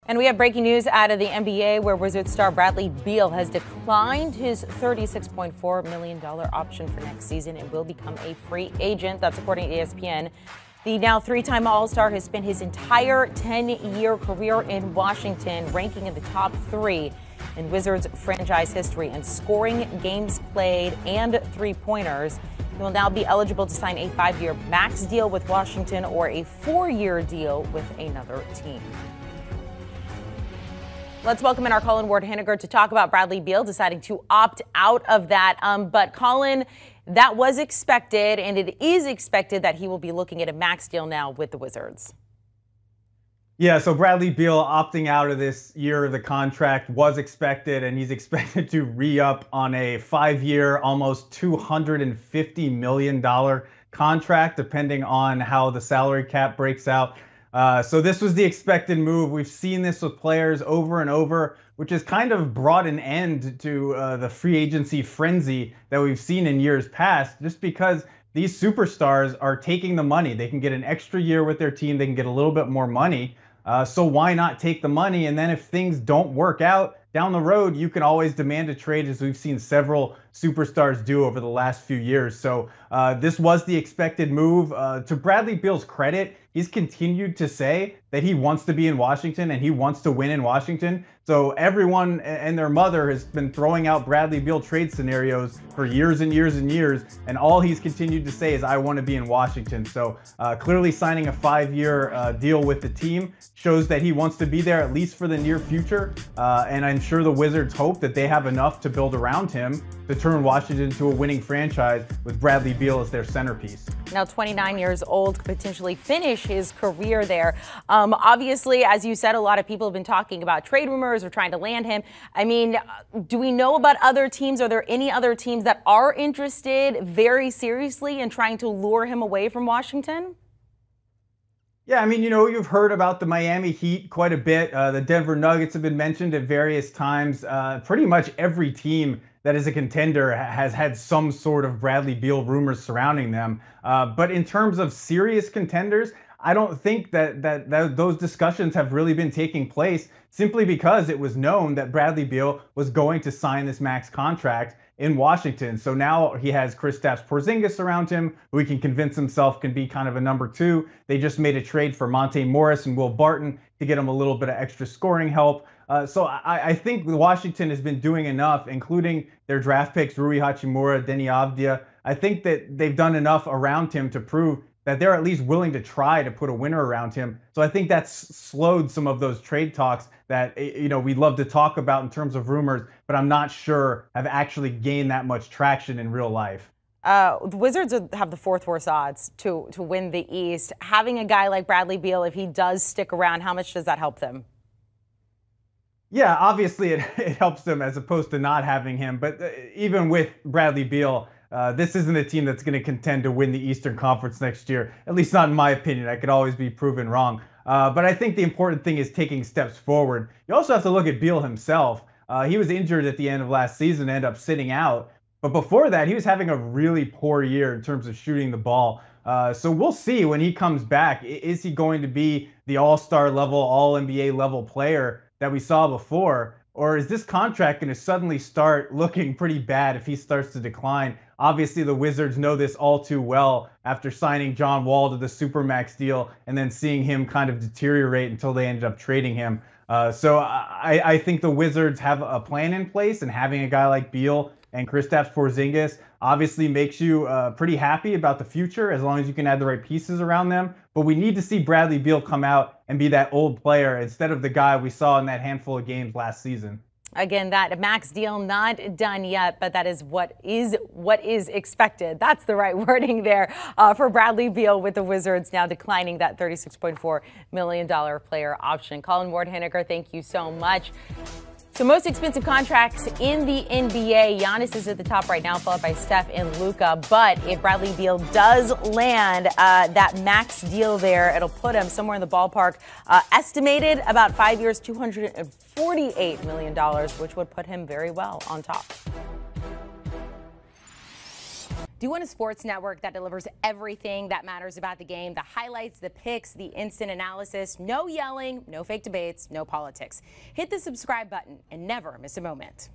And we have breaking news out of the NBA where Wizards star Bradley Beal has declined his $36.4 million option for next season and will become a free agent. That's according to ESPN. The now three-time All-Star has spent his entire 10-year career in Washington, ranking in the top 3 in Wizards franchise history in scoring, games played, and three-pointers. He will now be eligible to sign a 5-year max deal with Washington or a 4-year deal with another team. Let's welcome in our Colin Ward-Heninger to talk about Bradley Beal deciding to opt out of that. But Colin, that was expected, and it is expected that he will be looking at a max deal now with the Wizards. Yeah, so Bradley Beal opting out of this year of the contract was expected, and he's expected to re-up on a 5-year, almost $250 million contract, depending on how the salary cap breaks out. So this was the expected move. We've seen this with players over and over, which has kind of brought an end to the free agency frenzy that we've seen in years past, just because these superstars are taking the money. They can get an extra year with their team. They can get a little bit more money. So why not take the money? And then if things don't work out down the road, you can always demand a trade, as we've seen several superstars do over the last few years. So this was the expected move. To Bradley Beal's credit, he's continued to say that he wants to be in Washington and he wants to win in Washington. So everyone and their mother has been throwing out Bradley Beal trade scenarios for years and years and years. And all he's continued to say is, I want to be in Washington. So clearly signing a 5-year deal with the team shows that he wants to be there at least for the near future. And I'm sure the Wizards hope that they have enough to build around him to turn Washington into a winning franchise with Bradley Beal as their centerpiece. Now 29 years old, could potentially finish his career there. Obviously, as you said, a lot of people have been talking about trade rumors or trying to land him. I mean, do we know about other teams? Are there any other teams that are interested very seriously in trying to lure him away from Washington? Yeah, I mean, you've heard about the Miami Heat quite a bit. The Denver Nuggets have been mentioned at various times. Pretty much every team that is a contender has had some sort of Bradley Beal rumors surrounding them. But in terms of serious contenders, I don't think that those discussions have really been taking place, simply because it was known that Bradley Beal was going to sign this max contract in Washington. So now he has Kristaps Porzingis around him, who he can convince himself can be kind of a number 2. They just made a trade for Monte Morris and Will Barton to get him a little bit of extra scoring help. So I think Washington has been doing enough, including their draft picks, Rui Hachimura, Deni Avdija. I think that they've done enough around him to prove that they're at least willing to try to put a winner around him. So I think that's slowed some of those trade talks that we'd love to talk about in terms of rumors, but I'm not sure have actually gained that much traction in real life. The Wizards have the 4th worst odds to win the East. Having a guy like Bradley Beal, if he does stick around, how much does that help them? Yeah, obviously it helps them as opposed to not having him. But even with Bradley Beal, this isn't a team that's going to contend to win the Eastern Conference next year, at least not in my opinion. I could always be proven wrong. But I think the important thing is taking steps forward. You also have to look at Beal himself. He was injured at the end of last season, ended up sitting out. But before that, he was having a really poor year in terms of shooting the ball. So we'll see when he comes back. Is he going to be the all-star level, all-NBA level player that we saw before? Or is this contract going to suddenly start looking pretty bad if he starts to decline? Obviously, the Wizards know this all too well after signing John Wall to the Supermax deal and then seeing him kind of deteriorate until they ended up trading him. So I think the Wizards have a plan in place, and having a guy like Beal and Kristaps Porzingis obviously makes you pretty happy about the future as long as you can add the right pieces around them. But we need to see Bradley Beal come out and be that old player instead of the guy we saw in that handful of games last season. Again, that max deal not done yet, but that is what is expected. That's the right wording there for Bradley Beal, with the Wizards now declining that $36.4 million player option. Colin Ward-Heninger, thank you so much. So most expensive contracts in the NBA, Giannis is at the top right now, followed by Steph and Luka. But if Bradley Beal does land that max deal there, it'll put him somewhere in the ballpark, estimated about 5 years, $248 million, which would put him very well on top. Do you want a sports network that delivers everything that matters about the game? The highlights, the picks, the instant analysis, no yelling, no fake debates, no politics. Hit the subscribe button and never miss a moment.